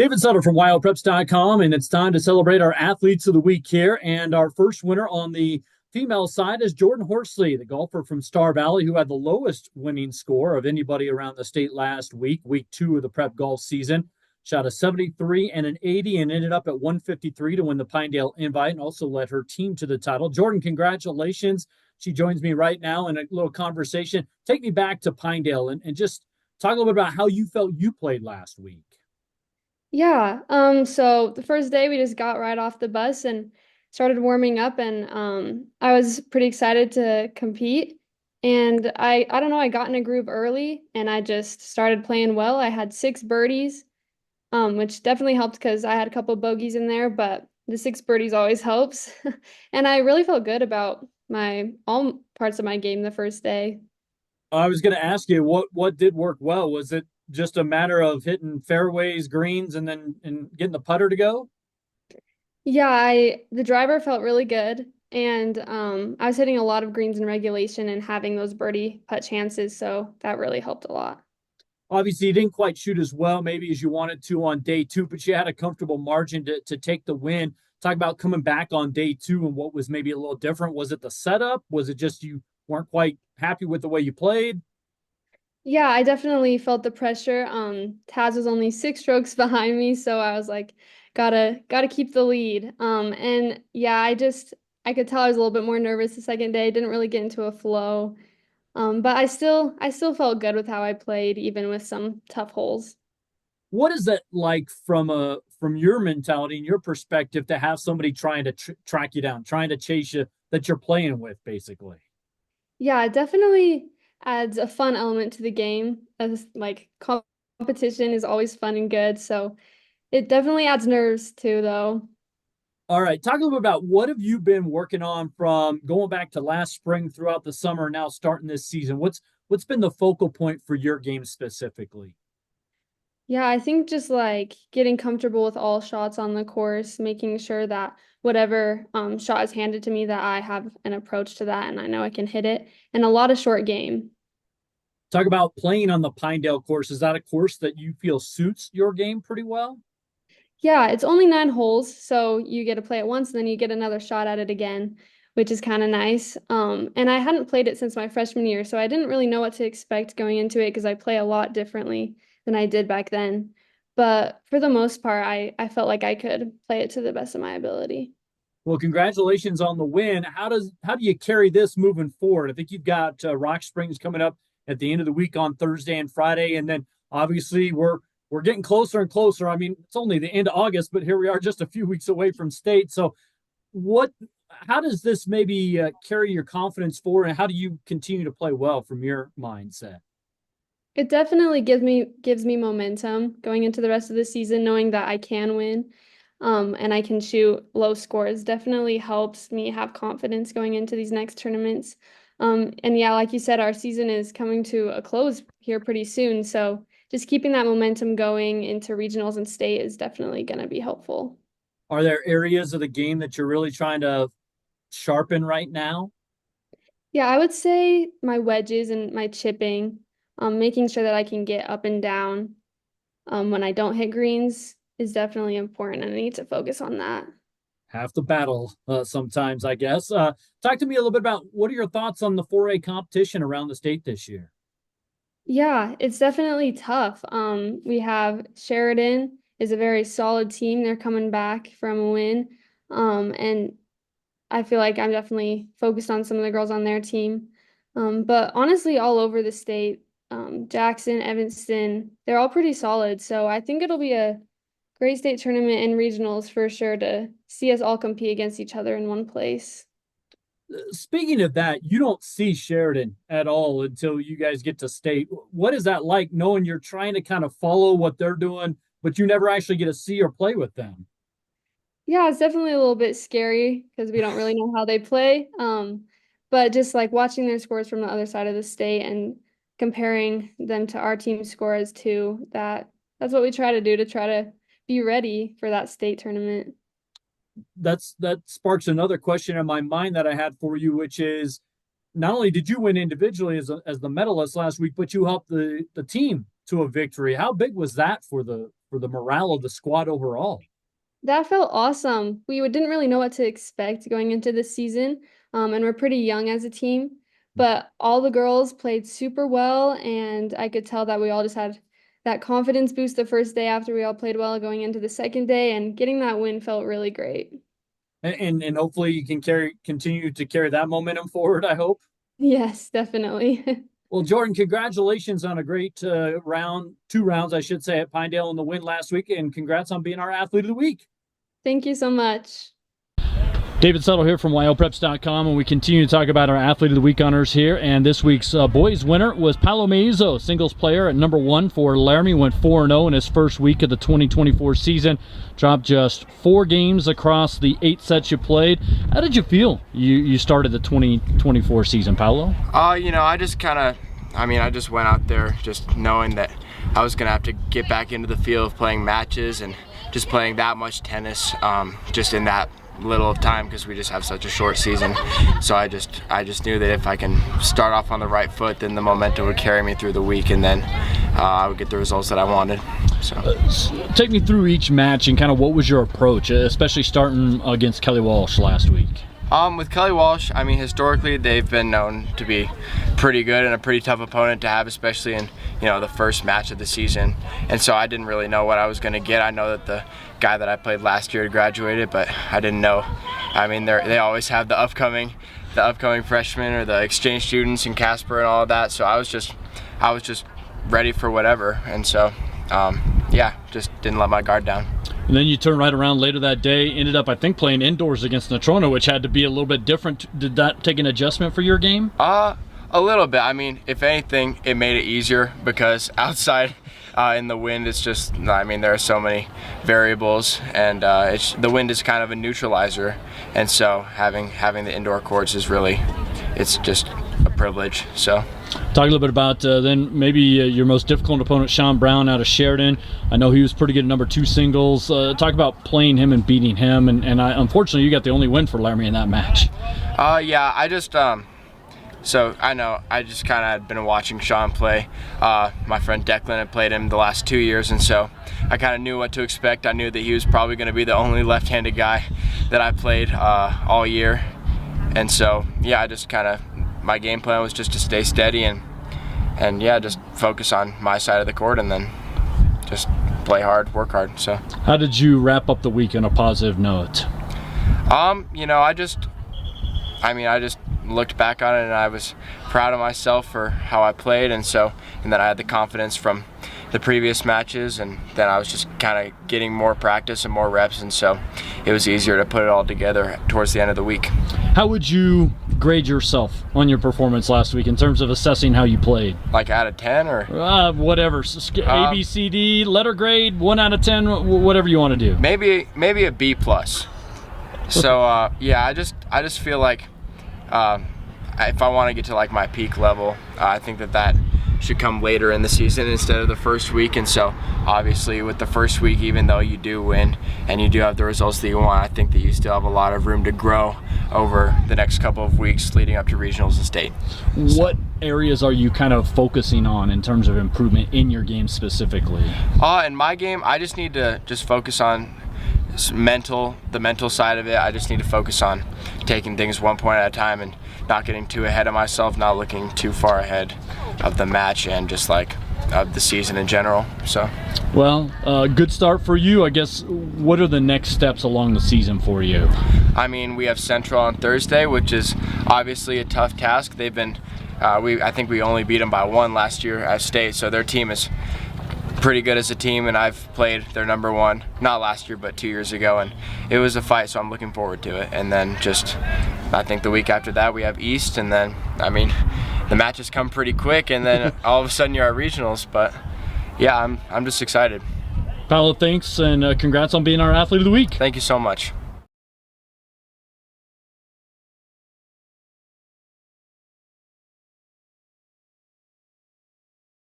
David Sutter from Wyopreps.com, and it's time to celebrate our athletes of the week here. And our first winner on the female side is Jordyn Horsley, the golfer from Star Valley, who had the lowest winning score of anybody around the state last week 2 of the prep golf season. Shot a 73 and an 80 and ended up at 153 to win the Pinedale Invite and also led her team to the title. Jordyn, congratulations. She joins me right now in a little conversation. Take me back to Pinedale and just talk a little bit about how you felt you played last week. Yeah, so the first day we just got right off the bus and started warming up and I was pretty excited to compete. And I don't know, I got in a groove early and I just started playing well. I had 6 birdies, which definitely helped because I had a couple bogeys in there, but the 6 birdies always helps. And I really felt good about my all parts of my game the first day. I was going to ask you what did work well. Was it just a matter of hitting fairways, greens, and then getting the putter to go? Yeah, the driver felt really good, and I was hitting a lot of greens in regulation and having those birdie putt chances, so that really helped a lot. Obviously, you didn't quite shoot as well, maybe as you wanted to on day two, but you had a comfortable margin to take the win. Talk about coming back on day two and what was maybe a little different. Was it the setup? Was it just you weren't quite happy with the way you played? Yeah, I definitely felt the pressure. Taz was only 6 strokes behind me, so I was like, gotta keep the lead. And yeah, I could tell I was a little bit more nervous the second day. Didn't really get into a flow. But I still felt good with how I played, even with some tough holes. What is that like from your mentality and your perspective to have somebody trying to track you down, trying to chase you that you're playing with, basically? Yeah, it definitely adds a fun element to the game. As like competition is always fun and good, so it definitely adds nerves too, though. All right, talk a little bit about what have you been working on from going back to last spring throughout the summer, now starting this season. What's been the focal point for your game specifically? Yeah, I think just like getting comfortable with all shots on the course, making sure that whatever shot is handed to me, that I have an approach to that and I know I can hit it, and a lot of short game. Talk about playing on the Pinedale course. Is that a course that you feel suits your game pretty well? Yeah, it's only 9 holes, so you get to play it once and then you get another shot at it again, which is kind of nice. And I hadn't played it since my freshman year, so I didn't really know what to expect going into it because I play a lot differently than I did back then. But for the most part, I felt like I could play it to the best of my ability. Well, congratulations on the win. How do you carry this moving forward? I think you've got Rock Springs coming up at the end of the week on Thursday and Friday, and then obviously we're getting closer and closer. I mean, it's only the end of August, but here we are just a few weeks away from state. So, what? How does this maybe carry your confidence forward, and how do you continue to play well from your mindset? It definitely gives me momentum going into the rest of the season, knowing that I can win, and I can shoot low scores. Definitely helps me have confidence going into these next tournaments. And yeah, like you said, our season is coming to a close here pretty soon, so just keeping that momentum going into regionals and state is definitely going to be helpful. Are there areas of the game that you're really trying to sharpen right now? Yeah, I would say my wedges and my chipping, making sure that I can get up and down when I don't hit greens is definitely important, and I need to focus on that. Half the battle sometimes, I guess. Talk to me a little bit about what are your thoughts on the 4A competition around the state this year? Yeah, it's definitely tough. We have Sheridan is a very solid team. They're coming back from a win. And I feel like I'm definitely focused on some of the girls on their team. But honestly, all over the state, Jackson, Evanston, they're all pretty solid. So I think it'll be a great state tournament and regionals for sure to see us all compete against each other in one place. Speaking of that, you don't see Sheridan at all until you guys get to state. What is that like knowing you're trying to kind of follow what they're doing, but you never actually get to see or play with them? Yeah, it's definitely a little bit scary because we don't really know how they play. But just like watching their scores from the other side of the state and comparing them to our team scores too, that's what we try to do to try to be ready for that state tournament. That sparks another question in my mind that I had for you, which is not only did you win individually as the medalist last week, but you helped the team to a victory. How big was that for for the morale of the squad overall? That felt awesome. We didn't really know what to expect going into this season, and we're pretty young as a team. But all the girls played super well, and I could tell that we all just had that confidence boost the first day after we all played well going into the second day, and getting that win felt really great. And hopefully you can continue to carry that momentum forward, I hope. Yes, definitely. Well, Jordyn, congratulations on a great 2 rounds, I should say, at Pinedale in the win last week, and congrats on being our Athlete of the Week. Thank you so much. David Settle here from Wyopreps.com, and we continue to talk about our Athlete of the Week honors here. And this week's boys winner was Paulo, singles player at number 1 for Laramie. Went 4-0 in his first week of the 2024 season. Dropped just 4 games across the 8 sets you played. How did you feel you started the 2024 season, Paulo? I just went out there just knowing that I was going to have to get back into the field of playing matches and just playing that much tennis just in that little of time, because we just have such a short season. So I just knew that if I can start off on the right foot, then the momentum would carry me through the week, and then I would get the results that I wanted. So take me through each match and kind of what was your approach, especially starting against Kelly Walsh last week? With Kelly Walsh, historically they've been known to be pretty good and a pretty tough opponent to have, especially in the first match of the season. And so I didn't really know what I was going to get. I know that the guy that I played last year had graduated, but I didn't know. They always have the upcoming freshmen or the exchange students in Casper and all of that. So I was just ready for whatever. And so just didn't let my guard down. And then you turned right around later that day, ended up, I think, playing indoors against Natrona, which had to be a little bit different. Did that take an adjustment for your game? A little bit. If anything, it made it easier because outside in the wind, it's just, there are so many variables, and the wind is kind of a neutralizer. And so having the indoor courts is really, it's just a privilege. So. Talk a little bit about then maybe your most difficult opponent, Sean Brown out of Sheridan. I know he was pretty good at number 2 singles. Talk about playing him and beating him, and unfortunately you got the only win for Laramie in that match. So I just kind of had been watching Sean play. My friend Declan had played him the last 2 years, and so I kind of knew what to expect. I knew that he was probably going to be the only left-handed guy that I played all year, and so my game plan was just to stay steady and just focus on my side of the court, and then just play hard, work hard. So how did you wrap up the week on a positive note? I just looked back on it and I was proud of myself for how I played, and then I had the confidence from the previous matches, and then I was just kind of getting more practice and more reps, and so it was easier to put it all together towards the end of the week. How would you grade yourself on your performance last week in terms of assessing how you played? Like out of 10 or? Whatever. A, B, C, D, letter grade, 1 out of 10, whatever you want to do. Maybe a B+. So I just feel like if I want to get to like my peak level, I think that should come later in the season instead of the first week. And so obviously with the first week, even though you do win and you do have the results that you want, I think that you still have a lot of room to grow over the next couple of weeks leading up to regionals and state. What areas are you kind of focusing on in terms of improvement in your game specifically? In my game, I just need to focus on the mental side of it. I just need to focus on taking things one point at a time and not getting too ahead of myself, not looking too far ahead of the match and just like of the season in general. So, well, good start for you. I guess, what are the next steps along the season for you? We have Central on Thursday, which is obviously a tough task. They've been, I think we only beat them by 1 last year at state, so their team is pretty good as a team, and I've played their number 1, not last year, but 2 years ago, and it was a fight, so I'm looking forward to it. And then I think the week after that we have East, and then, the matches come pretty quick, and then all of a sudden you're at regionals, but yeah, I'm just excited. Paulo, thanks, and congrats on being our Athlete of the Week. Thank you so much.